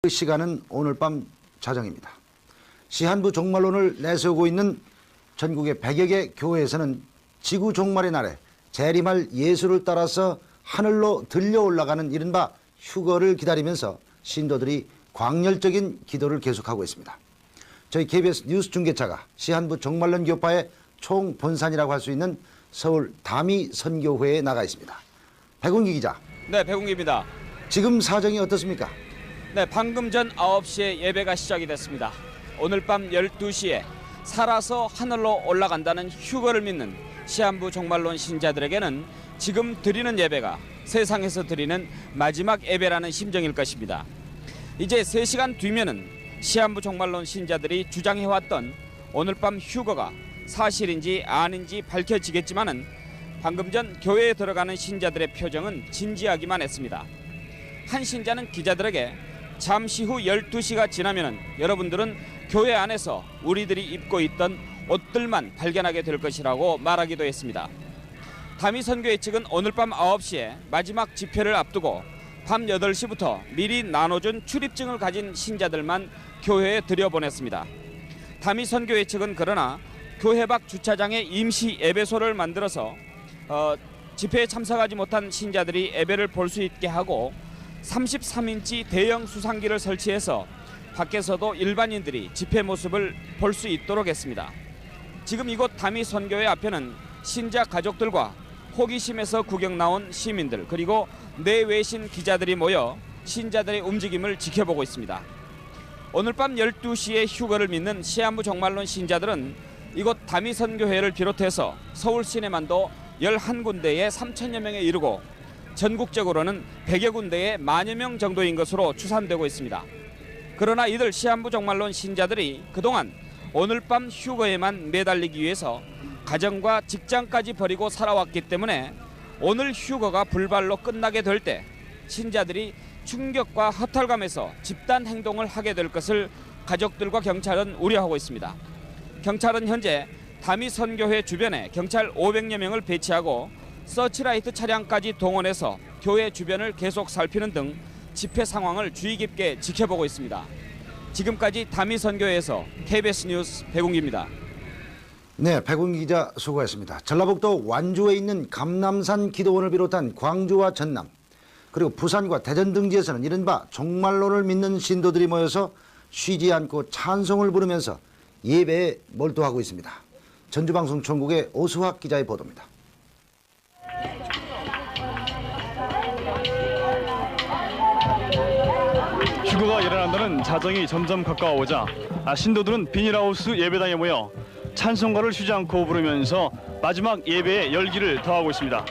그 시간은 오늘 밤 자정입니다. 시한부 종말론을 내세우고 있는 전국의 100여 개 교회에서는 지구 종말의 날에 재림할 예수를 따라서 하늘로 들려 올라가는 이른바 휴거를 기다리면서 신도들이 광열적인 기도를 계속하고 있습니다. 저희 KBS 뉴스 중계차가 시한부 종말론 교파의 총본산이라고 할 수 있는 서울 다미 선교회에 나가 있습니다. 백운기 기자. 네, 백운기입니다. 지금 사정이 어떻습니까? 네, 방금 전 9시에 예배가 시작이 됐습니다. 오늘 밤 12시에 살아서 하늘로 올라간다는 휴거를 믿는 시한부 종말론 신자들에게는 지금 드리는 예배가 세상에서 드리는 마지막 예배라는 심정일 것입니다. 이제 3시간 뒤면은 시한부 종말론 신자들이 주장해왔던 오늘 밤 휴거가 사실인지 아닌지 밝혀지겠지만은 방금 전 교회에 들어가는 신자들의 표정은 진지하기만 했습니다. 한 신자는 기자들에게 잠시 후 12시가 지나면은 여러분들은 교회 안에서 우리들이 입고 있던 옷들만 발견하게 될 것이라고 말하기도 했습니다. 다미 선교회 측은 오늘 밤 9시에 마지막 집회를 앞두고 밤 8시부터 미리 나눠준 출입증을 가진 신자들만 교회에 들여보냈습니다. 다미 선교회 측은 그러나 교회 밖 주차장에 임시 예배소를 만들어서 집회에 참석하지 못한 신자들이 예배를 볼 수 있게 하고 33인치 대형 수상기를 설치해서 밖에서도 일반인들이 집회 모습을 볼 수 있도록 했습니다. 지금 이곳 다미 선교회 앞에는 신자 가족들과 호기심에서 구경 나온 시민들 그리고 내외신 기자들이 모여 신자들의 움직임을 지켜보고 있습니다. 오늘 밤 12시에 휴거를 믿는 시한부 종말론 신자들은 이곳 다미 선교회를 비롯해서 서울 시내만도 11군데에 3천여 명에 이르고 전국적으로는 100여 군데에 10,000여 명 정도인 것으로 추산되고 있습니다. 그러나 이들 시한부 종말론 신자들이 그동안 오늘 밤 휴거에만 매달리기 위해서 가정과 직장까지 버리고 살아왔기 때문에 오늘 휴거가 불발로 끝나게 될 때 신자들이 충격과 허탈감에서 집단 행동을 하게 될 것을 가족들과 경찰은 우려하고 있습니다. 경찰은 현재 다미 선교회 주변에 경찰 500여 명을 배치하고 서치라이트 차량까지 동원해서 교회 주변을 계속 살피는 등 집회 상황을 주의 깊게 지켜보고 있습니다. 지금까지 다미 선교회에서 KBS 뉴스 백운기입니다. 네, 백운기 기자 수고했습니다. 전라북도 완주에 있는 감남산 기도원을 비롯한 광주와 전남 그리고 부산과 대전 등지에서는 이른바 종말론을 믿는 신도들이 모여서 쉬지 않고 찬송을 부르면서 예배에 몰두하고 있습니다. 전주방송총국의 오수학 기자의 보도입니다. 휴거가 일어난다는 자정이 점점 가까워오자 신도들은 비닐하우스 예배당에 모여 찬송가를 쉬지 않고 부르면서 마지막 예배의 열기를 더하고 있습니다.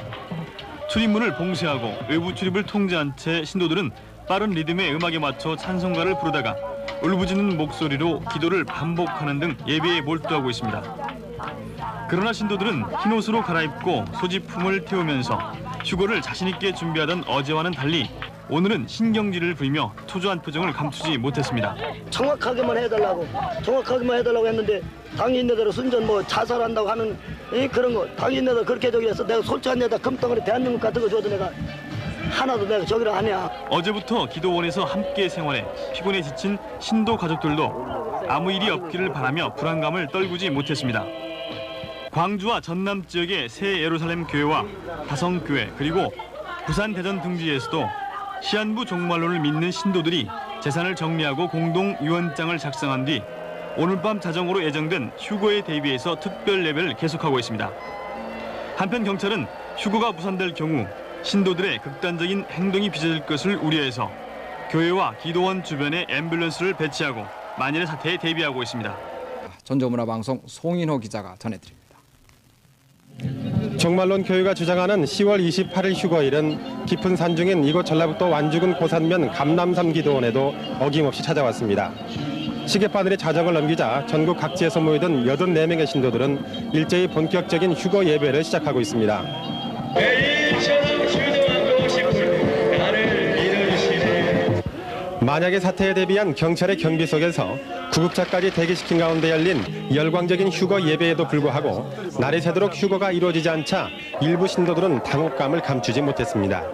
출입문을 봉쇄하고 외부 출입을 통제한 채 신도들은 빠른 리듬의 음악에 맞춰 찬송가를 부르다가 울부짖는 목소리로 기도를 반복하는 등 예배에 몰두하고 있습니다. 그러나 신도들은 흰옷으로 갈아입고 소지품을 태우면서 휴거를 자신있게 준비하던 어제와는 달리 오늘은 신경질을 부리며 초조한 표정을 감추지 못했습니다. 정확하게만 해달라고 했는데 당인네들 순전 자살한다고 하는 그런 거 당인네들 그렇게 저기 해서 내가 솔직한 데다 금덩어리 대한민국 같은 거 줘도 내가 하나도 내가 저기를 하냐. 어제부터 기도원에서 함께 생활해 피곤에 지친 신도 가족들도 아무 일이 없기를 바라며 불안감을 떨구지 못했습니다. 광주와 전남 지역의 새 예루살렘 교회와 다성교회 그리고 부산 대전 등지에서도 시한부 종말론을 믿는 신도들이 재산을 정리하고 공동유언장을 작성한 뒤 오늘 밤 자정으로 예정된 휴거에 대비해서 특별 예배를 계속하고 있습니다. 한편 경찰은 휴거가 무산될 경우 신도들의 극단적인 행동이 빚어질 것을 우려해서 교회와 기도원 주변에 앰뷸런스를 배치하고 만일의 사태에 대비하고 있습니다. 전조문화방송 송인호 기자가 전해드립니다. 종말론 교회가 주장하는 10월 28일 휴거일은 깊은 산중인 이곳 전라북도 완주군 고산면 감남산 기도원에도 어김없이 찾아왔습니다. 시계바늘에 자정을 넘기자 전국 각지에서 모이던 84명의 신도들은 일제히 본격적인 휴거 예배를 시작하고 있습니다. 만약의 사태에 대비한 경찰의 경비 속에서 구급차까지 대기시킨 가운데 열린 열광적인 휴거 예배에도 불구하고 날이 새도록 휴거가 이루어지지 않자 일부 신도들은 당혹감을 감추지 못했습니다.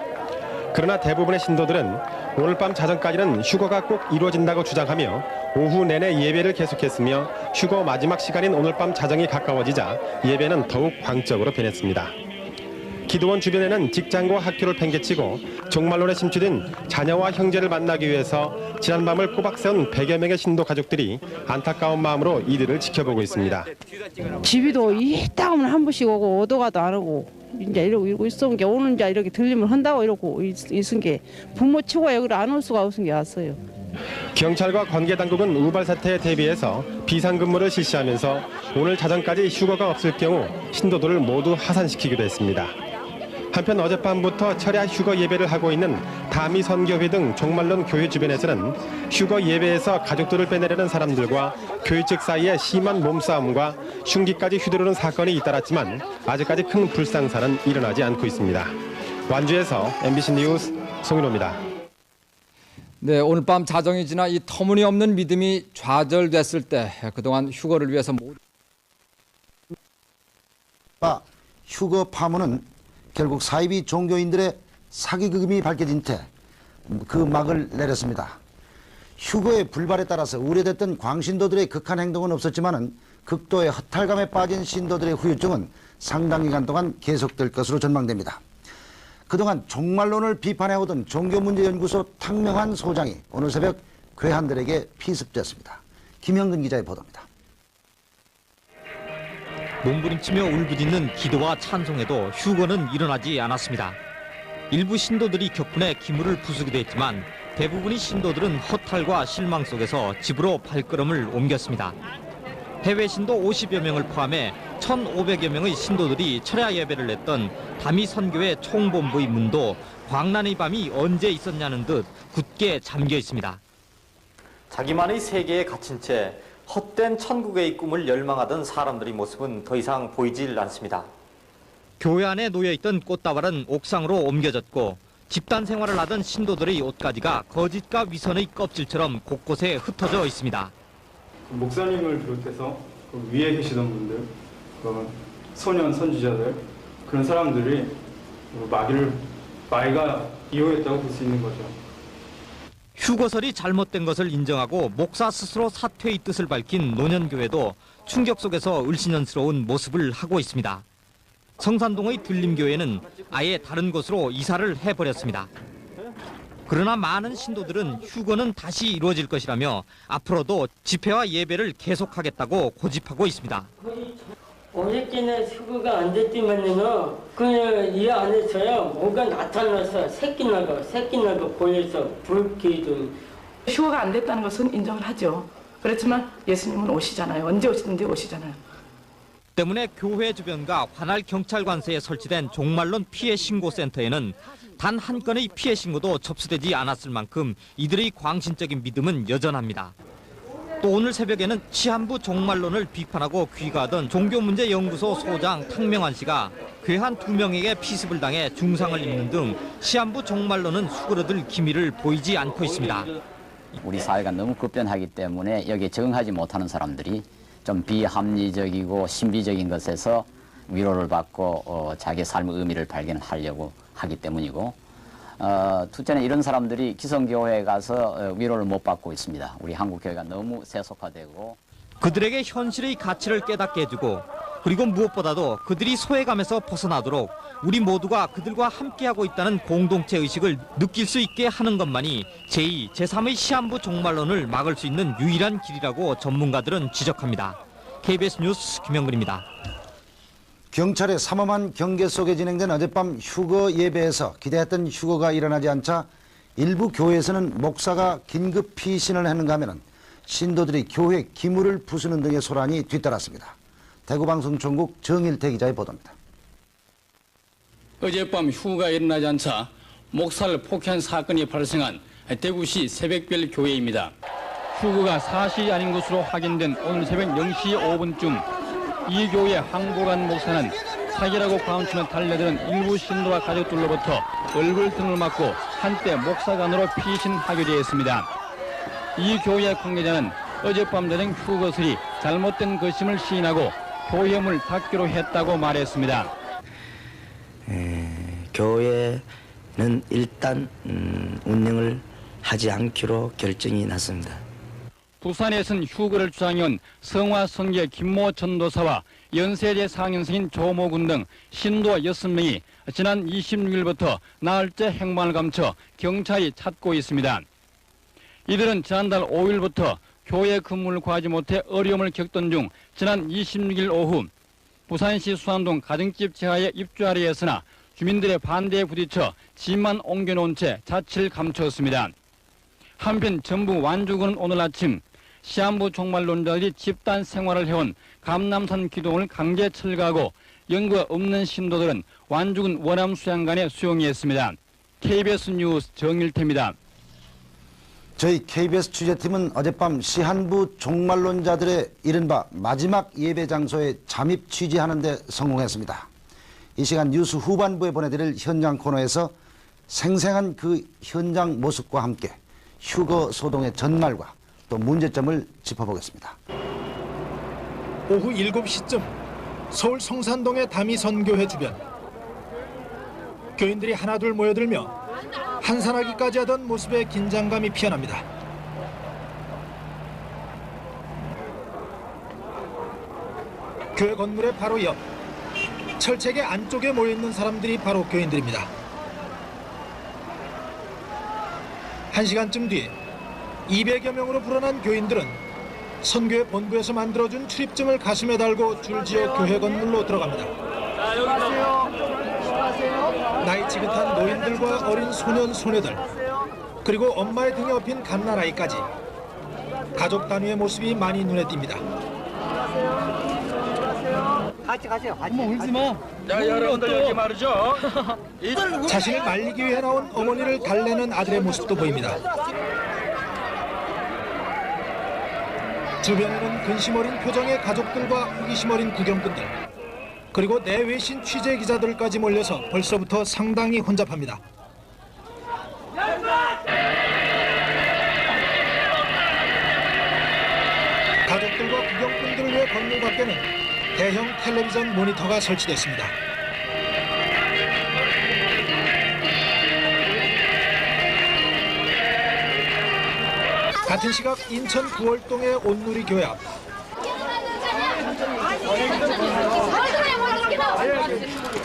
그러나 대부분의 신도들은 오늘 밤 자정까지는 휴거가 꼭 이루어진다고 주장하며 오후 내내 예배를 계속했으며 휴거 마지막 시간인 오늘 밤 자정이 가까워지자 예배는 더욱 광적으로 변했습니다. 기도원 주변에는 직장과 학교를 팽개치고 종말론에 심취된 자녀와 형제를 만나기 위해서 지난밤을 꼬박 세운 100여 명의 신도 가족들이 안타까운 마음으로 이들을 지켜보고 있습니다. 집이도 이따가면 한 번씩 오고 오도가도 안 오고 이제 이러고 있은 게 오는 자 이렇게 들리면 한다고 이러고 있은 게 부모 치고 여기 안 올 수가 없은 게 왔어요. 경찰과 관계당국은 우발 사태에 대비해서 비상근무를 실시하면서 오늘 자정까지 휴거가 없을 경우 신도들을 모두 하산시키기로 했습니다. 한편 어젯밤부터 철야 휴거 예배를 하고 있는 다미 선교회 등 종말론 교회 주변에서는 휴거 예배에서 가족들을 빼내려는 사람들과 교회 측 사이에 심한 몸싸움과 흉기까지 휘두르는 사건이 잇따랐지만 아직까지 큰 불상사는 일어나지 않고 있습니다. 완주에서 MBC 뉴스 송인호입니다. 네, 오늘 밤 자정이 지나 이 터무니없는 믿음이 좌절됐을 때 그동안 휴거를 위해서 휴거 파문은 결국 사이비 종교인들의 사기금이 밝혀진 채 그 막을 내렸습니다. 휴거의 불발에 따라서 우려됐던 광신도들의 극한 행동은 없었지만은 극도의 허탈감에 빠진 신도들의 후유증은 상당 기간 동안 계속될 것으로 전망됩니다. 그동안 종말론을 비판해오던 종교문제연구소 탕명환 소장이 오늘 새벽 괴한들에게 피습됐습니다. 김형근 기자의 보도입니다. 몸부림치며 울부짖는 기도와 찬송에도 휴거는 일어나지 않았습니다. 일부 신도들이 격분해 기물을 부수기도 했지만 대부분의 신도들은 허탈과 실망 속에서 집으로 발걸음을 옮겼습니다. 해외 신도 50여 명을 포함해 1,500여 명의 신도들이 철야 예배를 냈던 다미 선교회 총본부의 문도 광란의 밤이 언제 있었냐는 듯 굳게 잠겨 있습니다. 자기만의 세계에 갇힌 채 헛된 천국의 꿈을 열망하던 사람들의 모습은 더 이상 보이질 않습니다. 교회 안에 놓여있던 꽃다발은 옥상으로 옮겨졌고 집단 생활을 하던 신도들의 옷가지가 거짓과 위선의 껍질처럼 곳곳에 흩어져 있습니다. 목사님을 비롯해서 그 위에 계시던 분들, 그 소년 선지자들 그런 사람들이 마귀가 이용했다고 볼 수 있는 거죠. 휴거설이 잘못된 것을 인정하고 목사 스스로 사퇴의 뜻을 밝힌 노년교회도 충격 속에서 을씨년스러운 모습을 하고 있습니다. 성산동의 들림교회는 아예 다른 곳으로 이사를 해버렸습니다. 그러나 많은 신도들은 휴거는 다시 이루어질 것이라며 앞으로도 집회와 예배를 계속하겠다고 고집하고 있습니다. 어저께는 휴거가 안 됐지만은 그냥 이 안에서야 뭐가 나타나서 새끼 나고 보여서 불쾌도. 휴거가 안 됐다는 것은 인정을 하죠. 그렇지만 예수님은 오시잖아요. 언제 오시든지 오시잖아요. 때문에 교회 주변과 관할 경찰관서에 설치된 종말론 피해 신고센터에는 단 한 건의 피해 신고도 접수되지 않았을 만큼 이들의 광신적인 믿음은 여전합니다. 또 오늘 새벽에는 시한부 종말론을 비판하고 귀가하던 종교문제연구소 소장 탕명환 씨가 괴한 2명에게 피습을 당해 중상을 입는 등 시한부 종말론은 수그러들 기미를 보이지 않고 있습니다. 우리 사회가 너무 급변하기 때문에 여기에 적응하지 못하는 사람들이 좀 비합리적이고 신비적인 것에서 위로를 받고 자기 삶의 의미를 발견하려고 하기 때문이고 둘째는 이런 사람들이 기성교회에 가서 위로를 못 받고 있습니다. 우리 한국교회가 너무 세속화되고 그들에게 현실의 가치를 깨닫게 해주고 그리고 무엇보다도 그들이 소외감에서 벗어나도록 우리 모두가 그들과 함께하고 있다는 공동체 의식을 느낄 수 있게 하는 것만이 제2, 제3의 시한부 종말론을 막을 수 있는 유일한 길이라고 전문가들은 지적합니다. KBS 뉴스 김영근입니다. 경찰의 삼엄한 경계 속에 진행된 어젯밤 휴거 예배에서 기대했던 휴거가 일어나지 않자 일부 교회에서는 목사가 긴급 피신을 했는가 하면 신도들이 교회 기물을 부수는 등의 소란이 뒤따랐습니다. 대구방송총국 정일태 기자의 보도입니다. 어젯밤 휴거가 일어나지 않자 목사를 폭행한 사건이 발생한 대구시 새벽별 교회입니다. 휴거가 사실이 아닌 것으로 확인된 오늘 새벽 0시 5분쯤 이 교회 황보관 목사는 사기라고 과음치며 달려드는 일부 신도와 가족들로부터 얼굴 등을 맞고 한때 목사관으로 피신하게 되었습니다. 이 교회 관계자는 어젯밤 저녁 휴거설이 잘못된 것임을 시인하고 교회문을 닫기로 했다고 말했습니다. 교회는 일단 운영을 하지 않기로 결정이 났습니다. 부산에선 휴거를 주장해온 성화선교 김모 전도사와 연세대 상인승인 조모군 등 신도 6명이 지난 26일부터 나흘째 행방을 감춰 경찰이 찾고 있습니다. 이들은 지난달 5일부터 교회 근무를 구하지 못해 어려움을 겪던 중 지난 26일 오후 부산시 수안동 가정집 지하에 입주하려 했으나 주민들의 반대에 부딪혀 집만 옮겨놓은 채 자취를 감추었습니다. 한편 전북 완주군은 오늘 아침 시한부 종말론자들이 집단 생활을 해온 감남산 기동을 강제 철거하고 연고가 없는 신도들은 완주군 원암수양관에 수용했습니다. KBS 뉴스 정일태입니다. 저희 KBS 취재팀은 어젯밤 시한부 종말론자들의 이른바 마지막 예배 장소에 잠입 취재하는 데 성공했습니다. 이 시간 뉴스 후반부에 보내드릴 현장 코너에서 생생한 그 현장 모습과 함께 휴거 소동의 전말과 또 문제점을 짚어보겠습니다. 오후 7시쯤 서울 성산동의 다미선교회 주변. 교인들이 하나둘 모여들며 한산하기까지 하던 모습에 긴장감이 피어납니다. 교회 건물의 바로 옆, 철책의 안쪽에 모여있는 사람들이 바로 교인들입니다. 1시간쯤 뒤 200여 명으로 불어난 교인들은 선교회 본부에서 만들어준 출입증을 가슴에 달고 줄지어 교회 건물로 들어갑니다. 나이 지긋한 노인들과 어린 소년 소녀들, 그리고 엄마의 등에 업힌 갓난아이까지 가족 단위의 모습이 많이 눈에 띕니다. 같이 가세요. 엄마 울지 마. 야, 여러분들 여기 말이죠. 자신을 말리기 위해 나온 어머니를 달래는 아들의 모습도 보입니다. 주변에는 근심 어린 표정의 가족들과 호기심 어린 구경꾼들, 그리고 내외신 취재 기자들까지 몰려서 벌써부터 상당히 혼잡합니다. 가족들과 구경꾼들을 위해 건물 밖에는 대형 텔레비전 모니터가 설치됐습니다. 같은 시각 인천 구월동의 온누리 교회 앞.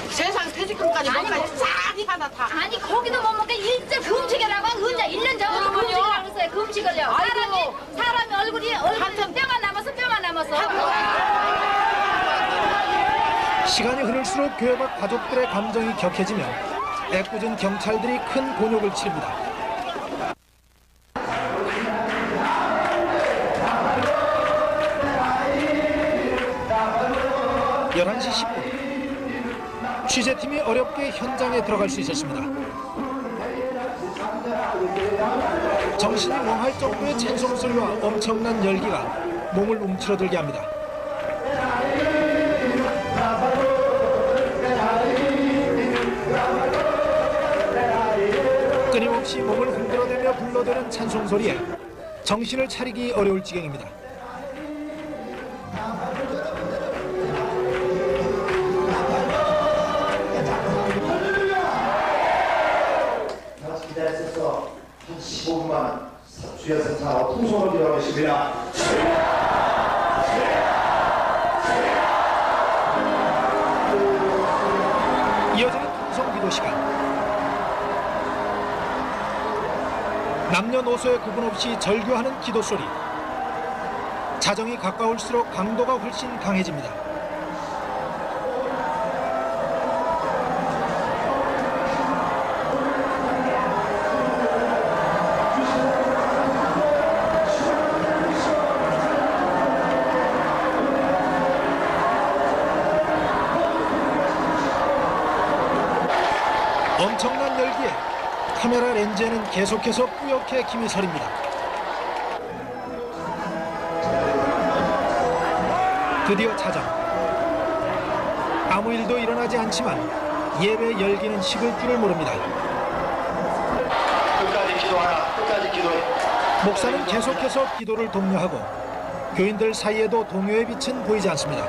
세상 퇴직금까지 뭐까지 싹 하나 다. 아니 거기도 못 먹게 일제 금식이라고 혼자 1년 전부터 금식이라고 했어요. 금식을요. 사람이 얼굴이 뼈가 남아서. 시간이 흐를수록 교회 밖 가족들의 감정이 격해지며 애꿎은 경찰들이 큰 곤욕을 치릅니다. (11시 10분) 취재팀이 어렵게 현장에 들어갈 수 있었습니다. 정신이 멍할 정도의 찬송 소리와 엄청난 열기가 몸을 움츠러들게 합니다. 끊임없이 몸을 흔들어대며 불러대는 찬송 소리에 정신을 차리기 어려울 지경입니다. 기다렸었어. 한 15분만 주여서 자 통성을 기도하겠습니다. 이어지는 통성 기도 시간. 남녀노소의 구분 없이 절규하는 기도 소리. 자정이 가까울수록 강도가 훨씬 강해집니다. 엄청난 열기에 카메라 렌즈에는 계속해서 뿌옇게 김이 서립니다. 드디어 자정. 아무 일도 일어나지 않지만 예배 열기는 식을 줄을 모릅니다. 끝까지 기도하라. 끝까지 기도해. 목사는 계속해서 기도를 독려하고 교인들 사이에도 동요의 빛은 보이지 않습니다.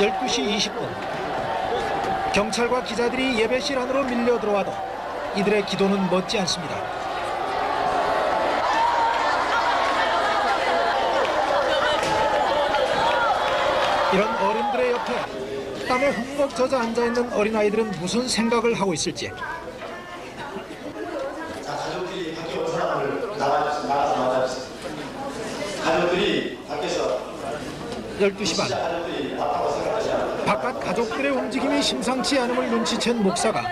(12시 20분) 경찰과 기자들이 예배실 안으로 밀려 들어와도 이들의 기도는 멎지 않습니다. 이런 어른들의 옆에 땀에 흠뻑 젖어 앉아있는 어린아이들은 무슨 생각을 하고 있을지. 가족들이 밖에 온 사람을 나가주세요. 가족들이 밖에서 12시 반. 바깥 가족들의 움직임이 심상치 않음을 눈치챈 목사가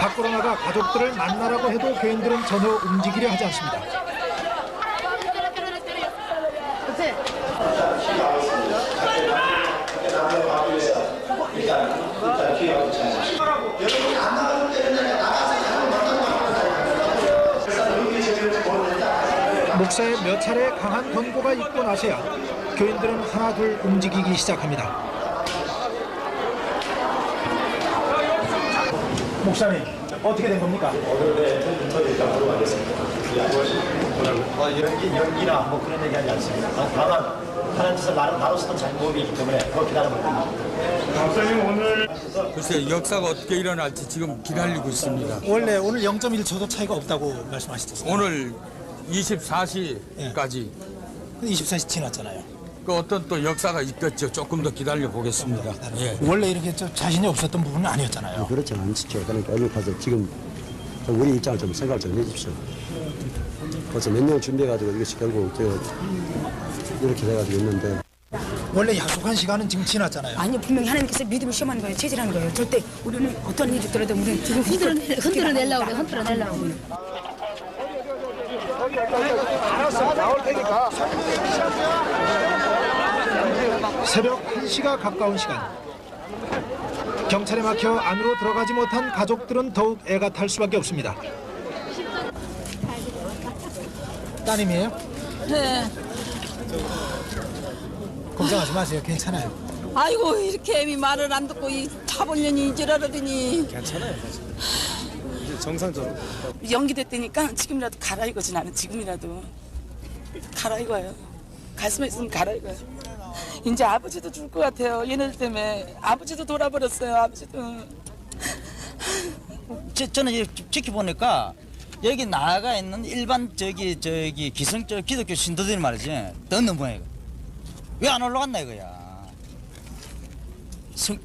밖으로 나가 가족들을 만나라고 해도 교인들은 전혀 움직이려 하지 않습니다. 목사의 몇 차례 강한 권고가 있고 나서야 교인들은 하나둘 움직이기 시작합니다. 목사님, 어떻게 된 겁니까? 일단 물어보겠습니다. 연기나 뭐 그런 얘기 하지 않습니다. 다만 하나님 뜻을 나로서는 잘못이기 때문에 그거 기다리면 됩니다. 목사님 오늘 글쎄 역사가 어떻게 일어날지 지금 기다리고 있습니다. 원래 오늘 0.1초도 차이가 없다고 말씀하시죠? 오늘 24시까지 24시 지났잖아요. 그 어떤 또 역사가 있겠죠. 조금 더 기다려 보겠습니다. 예. 원래 이렇게 좀 자신이 없었던 부분은 아니었잖아요. 그렇지 않죠. 그러니까 오늘 가서 지금 우리 입장을 좀 생각을 좀 해주십시오. 벌써 몇 년 준비해가지고 이것이 결국 이렇게 돼가지고 있는데. 원래 약속한 시간은 지금 지났잖아요. 아니요, 분명히 하나님께서 믿음을 시험하는 거예요. 체질하는 거예요. 절대 우리는 어떤 일이 있더라도 우리는 지금 흔들어내려고 그래, 흔들어내려고. 알았어, 나올 테니까. 새벽 1시가 가까운 시간. 경찰에 막혀 안으로 들어가지 못한 가족들은 더욱 애가 탈 수밖에 없습니다. 따님이에요? 네. 걱정하지 마세요. 괜찮아요. 아이고 이렇게 애미 말을 안 듣고 이 타벌년이 지랄하더니. 괜찮아요. 이제 정상적으로. 연기됐다니까 지금이라도 갈아입어지. 나는 지금이라도 갈아입어요. 갈 수만 있으면 갈아입어요. 이제 아버지도 줄 것 같아요. 얘네들 때문에 아버지도 돌아버렸어요. 아버지도. 저는 지켜보니까 여기 나가 있는 일반 기성적 기독교 신도들이 말이지 듣는 모양이야. 왜 안 올라갔나 이거야.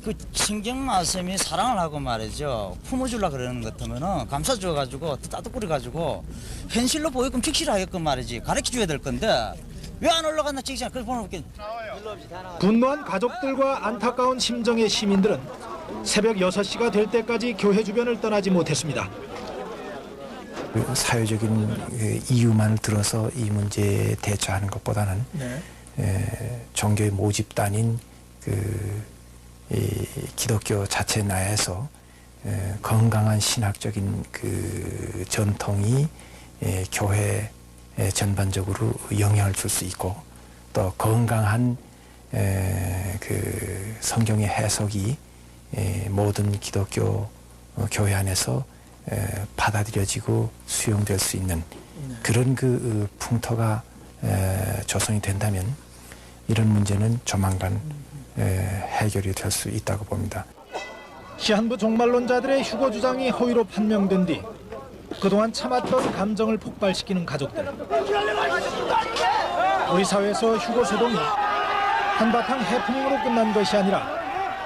그 성경 말씀이 사랑을 하고 말이죠. 품어주려고 그러는 것 같으면은 감싸줘가지고 따뜻거려가지고 현실로 보이게끔 직실하게끔 말이지 가르쳐줘야 될 건데 왜 안 올라갔나 직시나 그걸 보는 게. 분노한 가족들과 안타까운 심정의 시민들은 새벽 6시가 될 때까지 교회 주변을 떠나지 못했습니다. 사회적인 이유만을 들어서 이 문제에 대처하는 것보다는 종교의 모집단인 이 기독교 자체 내에서 건강한 신학적인 그 전통이 교회 전반적으로 영향을 줄 수 있고 또 건강한 그 성경의 해석이 모든 기독교 교회 안에서 받아들여지고 수용될 수 있는 그런 그 풍토가 조성이 된다면 이런 문제는 조만간 해결이 될 수 있다고 봅니다. 시한부 종말론자들의 휴거 주장이 허위로 판명된 뒤 그동안 참았던 감정을 폭발시키는 가족들. 우리 사회에서 휴거 소동이 한바탕 해프닝으로 끝난 것이 아니라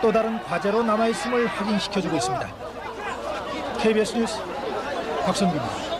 또 다른 과제로 남아있음을 확인시켜주고 있습니다. KBS 뉴스 박성규입니다.